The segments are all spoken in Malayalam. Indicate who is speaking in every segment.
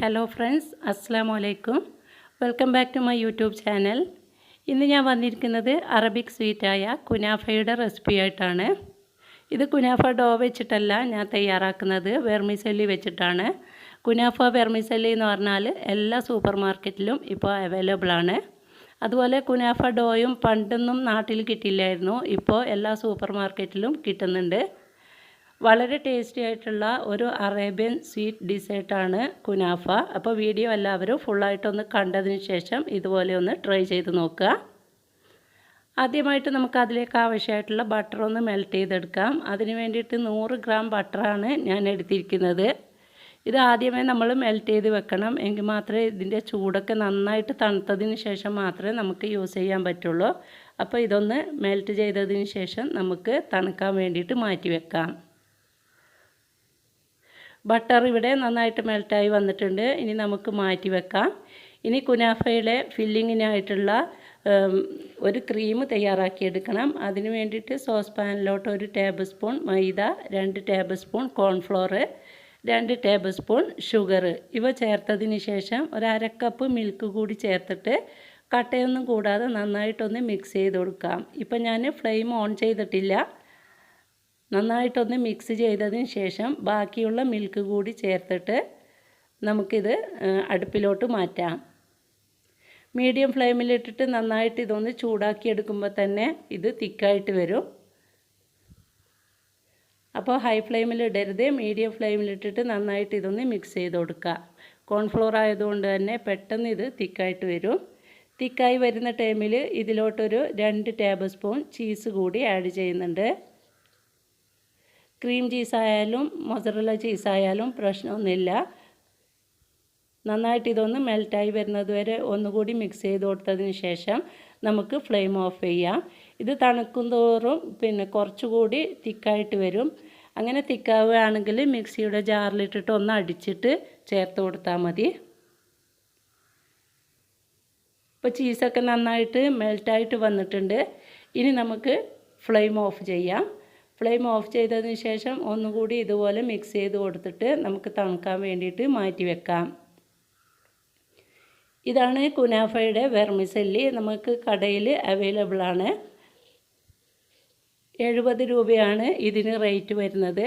Speaker 1: ഹലോ ഫ്രണ്ട്സ്, അസ്സലാമു അലൈക്കും. Welcome back to my YouTube channel. ഇന്ന് ഞാൻ വന്നിരിക്കുന്നത് അറബിക് സ്വീറ്റായ കുനാഫയുടെ റെസിപ്പി ആയിട്ടാണ്. ഇത് കുനാഫ ഡോ വെച്ചിട്ടല്ല ഞാൻ തയ്യാറാക്കുന്നത്, വെർമിസെല്ലി വെച്ചിട്ടാണ്. കുനാഫ വെർമിസെല്ലി എന്ന് പറഞ്ഞാൽ എല്ലാ സൂപ്പർ മാർക്കറ്റിലും ഇപ്പോൾ അവൈലബിൾ ആണ്. അതുപോലെ കുനാഫ ഡോയും പണ്ടൊന്നും നാട്ടിൽ കിട്ടില്ലായിരുന്നു, ഇപ്പോൾ എല്ലാ സൂപ്പർ മാർക്കറ്റിലും കിട്ടുന്നുണ്ട്. വളരെ ടേസ്റ്റി ആയിട്ടുള്ള ഒരു അറേബ്യൻ സ്വീറ്റ് ഡിസേർട്ടാണ് കുനാഫ. അപ്പോൾ വീഡിയോ എല്ലാവരും ഫുള്ളായിട്ടൊന്ന് കണ്ടതിന് ശേഷം ഇതുപോലെ ഒന്ന് ട്രൈ ചെയ്ത് നോക്കുക. ആദ്യമായിട്ട് നമുക്ക് അതിലേക്ക് ആവശ്യമായിട്ടുള്ള ബട്ടർ ഒന്ന് മെൽറ്റ് ചെയ്തെടുക്കാം. അതിന് വേണ്ടിയിട്ട് 100 ഗ്രാം ബട്ടറാണ് ഞാൻ എടുത്തിരിക്കുന്നത്. ഇത് ആദ്യമേ നമ്മൾ മെൽറ്റ് ചെയ്ത് വെക്കണം, എങ്കിൽ മാത്രമേ ഇതിൻ്റെ ചൂടൊക്കെ നന്നായിട്ട് തണുത്തതിന് ശേഷം മാത്രമേ നമുക്ക് യൂസ് ചെയ്യാൻ പറ്റുള്ളൂ. അപ്പോൾ ഇതൊന്ന് മെൽറ്റ് ചെയ്തതിന് ശേഷം നമുക്ക് തണുക്കാൻ വേണ്ടിയിട്ട് മാറ്റി വെക്കാം. ബട്ടർ ഇവിടെ നന്നായിട്ട് മെൽറ്റായി വന്നിട്ടുണ്ട്. ഇനി നമുക്ക് മാറ്റി വെക്കാം. ഇനി കുനാഫയുടെ ഫില്ലിങ്ങിനായിട്ടുള്ള ഒരു ക്രീം തയ്യാറാക്കിയെടുക്കണം. അതിന് വേണ്ടിയിട്ട് സോസ് പാനിലോട്ട് 1 ടേബിൾ സ്പൂൺ മൈദ, 2 table spoon cornflour, 2 table spoon sugar ഇവ ചേർത്തതിന് ശേഷം 1/2 കപ്പ് മിൽക്ക് കൂടി ചേർത്തിട്ട് കട്ടയൊന്നും കൂടാതെ നന്നായിട്ടൊന്ന് മിക്സ് ചെയ്ത് കൊടുക്കാം. ഇപ്പം ഞാൻ ഫ്ലെയിം ഓൺ ചെയ്തിട്ടില്ല. നന്നായിട്ടൊന്ന് മിക്സ് ചെയ്തതിന് ശേഷം ബാക്കിയുള്ള മിൽക്ക് കൂടി ചേർത്തിട്ട് നമുക്കിത് അടുപ്പിലോട്ട് മാറ്റാം. മീഡിയം ഫ്ലെയിമിലിട്ടിട്ട് നന്നായിട്ട് ഇതൊന്ന് ചൂടാക്കിയെടുക്കുമ്പോൾ തന്നെ ഇത് തിക്കായിട്ട് വരും. അപ്പോൾ ഹൈ ഫ്ലെയിമിലിടരുത്, മീഡിയം ഫ്ലെയിമിലിട്ടിട്ട് നന്നായിട്ട് ഇതൊന്ന് മിക്സ് ചെയ്ത് കൊടുക്കുക. കോൺഫ്ലോർ ആയതുകൊണ്ട് തന്നെ പെട്ടെന്ന് ഇത് തിക്കായിട്ട് വരും. തിക്കായി വരുന്ന ടൈമിൽ ഇതിലോട്ടൊരു 2 ടേബിൾ സ്പൂൺ ചീസ് കൂടി ആഡ് ചെയ്യുന്നുണ്ട്. ക്രീം ചീസായാലും മൊസറല്ല ചീസായാലും പ്രശ്നമൊന്നുമില്ല. നന്നായിട്ട് ഇതൊന്ന് മെൽറ്റായി വരുന്നത് വരെ ഒന്നുകൂടി മിക്സ് ചെയ്ത് കൊടുത്തതിന് ശേഷം നമുക്ക് ഫ്ലെയിം ഓഫ് ചെയ്യാം. ഇത് തണുക്കും തോറും കുറച്ചുകൂടി തിക്കായിട്ട് വരും. അങ്ങനെ തിക്കാവുകയാണെങ്കിൽ മിക്സിയുടെ ജാറിലിട്ടിട്ട് ഒന്ന് അടിച്ചിട്ട് ചേർത്ത് കൊടുത്താൽ മതി. ഇപ്പോൾ ചീസൊക്കെ നന്നായിട്ട് മെൽറ്റായിട്ട് വന്നിട്ടുണ്ട്. ഇനി നമുക്ക് ഫ്ലെയിം ഓഫ് ചെയ്യാം. ഫ്ലെയിം ഓഫ് ചെയ്തതിന് ശേഷം ഒന്നുകൂടി ഇതുപോലെ മിക്സ് ചെയ്ത് കൊടുത്തിട്ട് നമുക്ക് തണുക്കാൻ വേണ്ടിയിട്ട് മാറ്റി വെക്കാം. ഇതാണ് കുനാഫയുടെ വെർമിസെല്ലി. നമുക്ക് കടയിൽ അവൈലബിൾ ആണ്. 70 രൂപയാണ് ഇതിന് റേറ്റ് വരുന്നത്.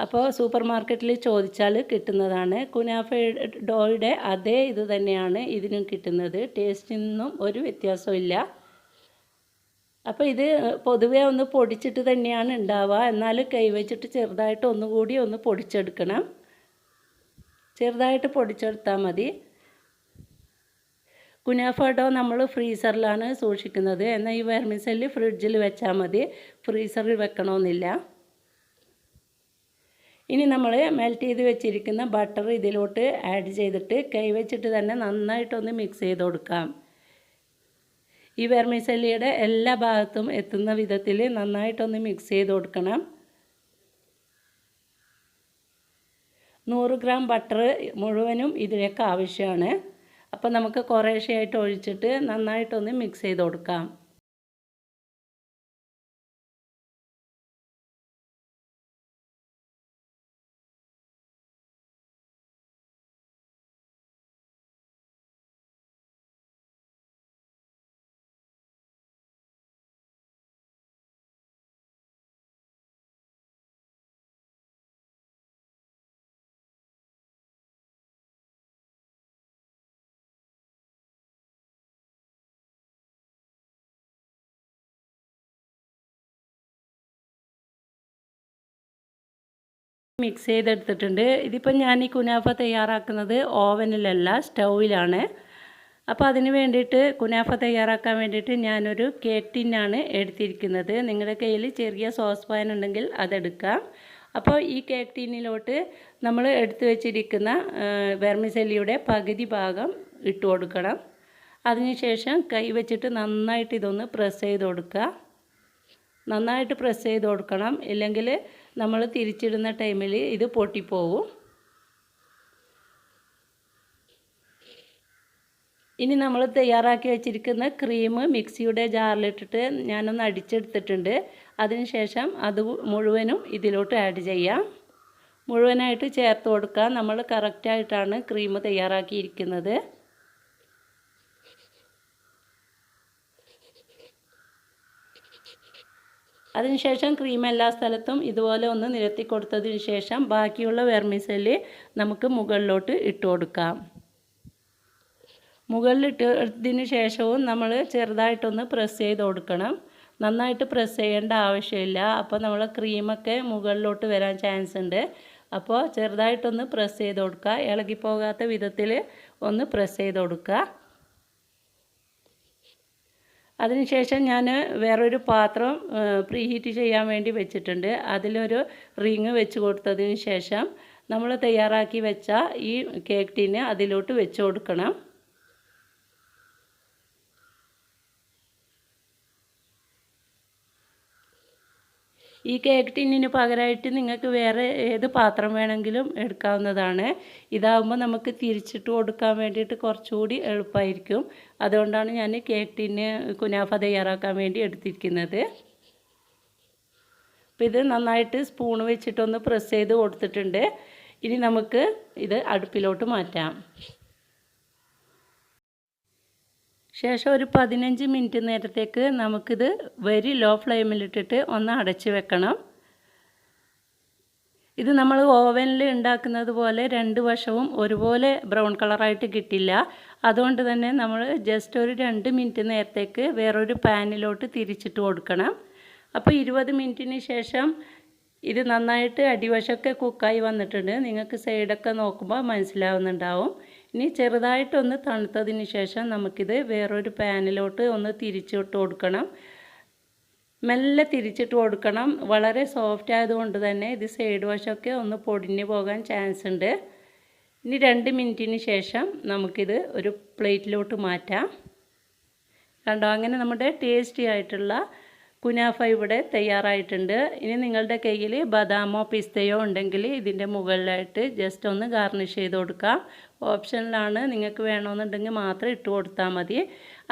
Speaker 1: അപ്പോൾ സൂപ്പർ മാർക്കറ്റിൽ ചോദിച്ചാൽ കിട്ടുന്നതാണ്. കുനാഫ ഡോയുടെ അതേ ഇത് തന്നെയാണ് ഇതിനും കിട്ടുന്നത്. ടേസ്റ്റിനൊന്നും ഒരു വ്യത്യാസമില്ല. അപ്പോൾ ഇത് പൊതുവേ ഒന്ന് പൊടിച്ചിട്ട് തന്നെയാണ് ഉണ്ടാവുക. എന്നാൽ കൈവച്ചിട്ട് ചെറുതായിട്ട് ഒന്നുകൂടി ഒന്ന് പൊടിച്ചെടുക്കണം. ചെറുതായിട്ട് പൊടിച്ചെടുത്താൽ മതി. കുനാഫ ഡോ നമ്മൾ ഫ്രീസറിലാണ് സൂക്ഷിക്കുന്നത്. എന്നാൽ ഈ വെർമിസെല്ലി ഫ്രിഡ്ജിൽ വെച്ചാൽ മതി, ഫ്രീസറിൽ വെക്കണമെന്നില്ല. ഇനി നമ്മൾ മെൽറ്റ് ചെയ്ത് വെച്ചിരിക്കുന്ന ബട്ടർ ഇതിലോട്ട് ആഡ് ചെയ്തിട്ട് കൈവച്ചിട്ട് തന്നെ നന്നായിട്ടൊന്ന് മിക്സ് ചെയ്ത് കൊടുക്കാം. ഈ വെർമിസെല്ലിയുടെ എല്ലാ ഭാഗത്തും എത്തുന്ന വിധത്തിൽ നന്നായിട്ടൊന്ന് മിക്സ് ചെയ്ത് കൊടുക്കണം. 100 ഗ്രാം ബട്ടർ മുഴുവനും ഇതിലേക്ക് ആവശ്യമാണ്. അപ്പോൾ നമുക്ക് കുറേശ്ശെയായിട്ട് ഒഴിച്ചിട്ട് നന്നായിട്ടൊന്ന് മിക്സ് ചെയ്ത് കൊടുക്കാം. മിക്സ് ചെയ്തെടുത്തിട്ടുണ്ട്. ഇതിപ്പോൾ ഞാൻ ഈ കുനാഫ തയ്യാറാക്കുന്നത് ഓവനിലല്ല, സ്റ്റൗവിലാണ്. അപ്പോൾ അതിന് വേണ്ടിയിട്ട് കുനാഫ തയ്യാറാക്കാൻ വേണ്ടിയിട്ട് ഞാനൊരു കേക്ക് ടിന്നാണ് എടുത്തിരിക്കുന്നത്. നിങ്ങളുടെ കയ്യിൽ ചെറിയ സോസ് പാൻ ഉണ്ടെങ്കിൽ അതെടുക്കാം. അപ്പോൾ ഈ കേക്ക് ടിന്നിലോട്ട് നമ്മൾ എടുത്തു വെച്ചിരിക്കുന്ന വെർമിസെല്ലിയുടെ പകുതി ഭാഗം ഇട്ട് കൊടുക്കണം. അതിനുശേഷം കൈ വെച്ചിട്ട് നന്നായിട്ട് ഇതൊന്ന് പ്രസ് ചെയ്ത് കൊടുക്കുക. നന്നായിട്ട് പ്രസ് ചെയ്ത് കൊടുക്കണം, ഇല്ലെങ്കിൽ നമ്മൾ തിരിച്ചിടുന്ന ടൈമിൽ ഇത് പൊട്ടിപ്പോവും. ഇനി നമ്മൾ തയ്യാറാക്കി വെച്ചിരിക്കുന്ന ക്രീം മിക്സിയുടെ ജാറിലിട്ടിട്ട് ഞാനൊന്ന് അടിച്ചെടുത്തിട്ടുണ്ട്. അതിനുശേഷം അത് മുഴുവനും ഇതിലോട്ട് ആഡ് ചെയ്യാം. മുഴുവനായിട്ട് ചേർത്ത് കൊടുക്കുക. നമ്മൾ കറക്റ്റായിട്ടാണ് ക്രീം തയ്യാറാക്കിയിരിക്കുന്നത്. അതിനുശേഷം ക്രീം എല്ലാ സ്ഥലത്തും ഇതുപോലെ ഒന്ന് നിരത്തി കൊടുത്തതിന് ശേഷം ബാക്കിയുള്ള വെർമിസെല്ലി നമുക്ക് മുകളിലോട്ട് ഇട്ട് കൊടുക്കാം. മുകളിലിട്ടതിന് ശേഷവും നമ്മൾ ചെറുതായിട്ടൊന്ന് പ്രസ് ചെയ്ത് കൊടുക്കണം. നന്നായിട്ട് പ്രസ് ചെയ്യേണ്ട ആവശ്യമില്ല. അപ്പോൾ നമ്മൾ ക്രീമൊക്കെ മുകളിലോട്ട് വരാൻ ചാൻസ് ഉണ്ട്. അപ്പോൾ ചെറുതായിട്ടൊന്ന് പ്രസ് ചെയ്ത് കൊടുക്കുക. ഇളകിപ്പോകാത്ത വിധത്തിൽ ഒന്ന് പ്രസ് ചെയ്ത് കൊടുക്കുക. അതിനുശേഷം ഞാൻ വേറൊരു പാത്രം പ്രീഹീറ്റ് ചെയ്യാൻ വേണ്ടി വെച്ചിട്ടുണ്ട്. അതിലൊരു റിങ് വെച്ച് കൊടുത്തതിന് ശേഷം നമ്മൾ തയ്യാറാക്കി വെച്ച ഈ കേക്ക് ടിന് അതിലോട്ട് വെച്ച് കൊടുക്കണം. ഈ കേക്ക് ടിന്നിന് പകരമായിട്ട് നിങ്ങൾക്ക് വേറെ ഏത് പാത്രം വേണമെങ്കിലും എടുക്കാവുന്നതാണ്. ഇതാകുമ്പോൾ നമുക്ക് തിരിച്ചിട്ട് കൊടുക്കാൻ വേണ്ടിയിട്ട് കുറച്ചുകൂടി എളുപ്പമായിരിക്കും. അതുകൊണ്ടാണ് ഞാൻ കേക്ക് ടിന്ന് കുനാഫ തയ്യാറാക്കാൻ വേണ്ടി എടുത്തിരിക്കുന്നത്. അപ്പോൾ ഇത് നന്നായിട്ട് സ്പൂൺ വെച്ചിട്ടൊന്ന് പ്രസ് ചെയ്ത് കൊടുത്തിട്ടുണ്ട്. ഇനി നമുക്ക് ഇത് അടുപ്പിലോട്ട് മാറ്റാം. ശേഷം ഒരു 15 മിനിറ്റ് നേരത്തേക്ക് നമുക്കിത് വെരി ലോ ഫ്ലെയിമിലിട്ടിട്ട് ഒന്ന് അടച്ച് വെക്കണം. ഇത് നമ്മൾ ഓവനിൽ ഉണ്ടാക്കുന്നത് പോലെ രണ്ട് വശവും ഒരുപോലെ ബ്രൗൺ കളറായിട്ട് കിട്ടില്ല. അതുകൊണ്ട് തന്നെ നമ്മൾ ജസ്റ്റ് ഒരു 2 മിനിറ്റ് നേരത്തേക്ക് വേറൊരു പാനിലോട്ട് തിരിച്ചിട്ട് കൊടുക്കണം. അപ്പോൾ 20 മിനിറ്റിന് ശേഷം ഇത് നന്നായിട്ട് അടിവശമൊക്കെ കുക്കായി വന്നിട്ടുണ്ട്. നിങ്ങൾക്ക് സൈഡൊക്കെ നോക്കുമ്പോൾ മനസ്സിലാവുന്നുണ്ടാവും. ഇനി ചെറുതായിട്ടൊന്ന് തണുത്തതിന് ശേഷം നമുക്കിത് വേറൊരു പാനിലോട്ട് ഒന്ന് തിരിച്ചിട്ട് കൊടുക്കണം. മെല്ലെ തിരിച്ചിട്ട് കൊടുക്കണം. വളരെ സോഫ്റ്റ് ആയതുകൊണ്ട് തന്നെ ഇത് സൈഡ് വശമൊക്കെ ഒന്ന് പൊടിഞ്ഞു പോകാൻ ചാൻസ് ഉണ്ട്. ഇനി 2 മിനിറ്റിന് ശേഷം നമുക്കിത് ഒരു പ്ലേറ്റിലോട്ട് മാറ്റാം. കണ്ടോ, അങ്ങനെ നമ്മുടെ ടേസ്റ്റി ആയിട്ടുള്ള കുനാഫ ഇവിടെ തയ്യാറായിട്ടുണ്ട്. ഇനി നിങ്ങളുടെ കയ്യിൽ ബദാമോ പിസ്തയോ ഉണ്ടെങ്കിൽ ഇതിൻ്റെ മുകളിലായിട്ട് ജസ്റ്റ് ഒന്ന് ഗാർണിഷ് ചെയ്ത് കൊടുക്കാം. ഓപ്ഷനിലാണ്, നിങ്ങൾക്ക് വേണമെന്നുണ്ടെങ്കിൽ മാത്രം ഇട്ട് കൊടുത്താൽ മതി.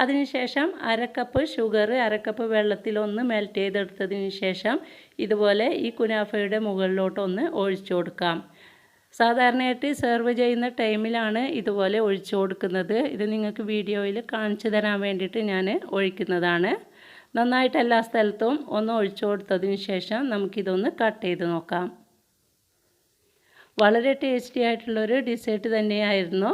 Speaker 1: അതിനുശേഷം 1/2 കപ്പ് ഷുഗർ 1/2 കപ്പ് വെള്ളത്തിലൊന്ന് മെൽറ്റ് ചെയ്തെടുത്തതിന് ശേഷം ഇതുപോലെ ഈ കുനാഫയുടെ മുകളിലോട്ടൊന്ന് ഒഴിച്ചു കൊടുക്കാം. സാധാരണയായിട്ട് സെർവ് ചെയ്യുന്ന ടൈമിലാണ് ഇതുപോലെ ഒഴിച്ചു കൊടുക്കുന്നത്. ഇത് നിങ്ങൾക്ക് വീഡിയോയിൽ കാണിച്ചു തരാൻ വേണ്ടിയിട്ട് ഞാൻ ഒഴിക്കുന്നതാണ്. നന്നായിട്ട് എല്ലാ സ്ഥലത്തും ഒന്ന് ഒഴിച്ചു കൊടുത്തതിന് ശേഷം നമുക്കിതൊന്ന് കട്ട് ചെയ്ത് നോക്കാം. വളരെ ടേസ്റ്റി ആയിട്ടുള്ളൊരു ഡിസേർട്ട് തന്നെയായിരുന്നു.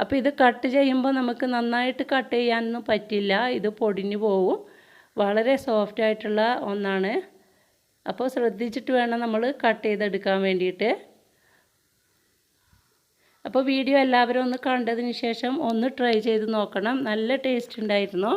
Speaker 1: അപ്പോൾ ഇത് കട്ട് ചെയ്യുമ്പോൾ നമുക്ക് നന്നായിട്ട് കട്ട് ചെയ്യാനൊന്നും പറ്റില്ല. ഇത് പൊടിഞ്ഞു പോവും. വളരെ സോഫ്റ്റ് ആയിട്ടുള്ള ഒന്നാണ്. അപ്പോൾ ശ്രദ്ധിച്ചിട്ട് വേണം നമ്മൾ കട്ട് ചെയ്തെടുക്കാൻ വേണ്ടിയിട്ട്. അപ്പോൾ വീഡിയോ എല്ലാവരും ഒന്ന് കണ്ടതിന് ശേഷം ഒന്ന് ട്രൈ ചെയ്ത് നോക്കണം. നല്ല ടേസ്റ്റ് ഉണ്ടായിരുന്നു.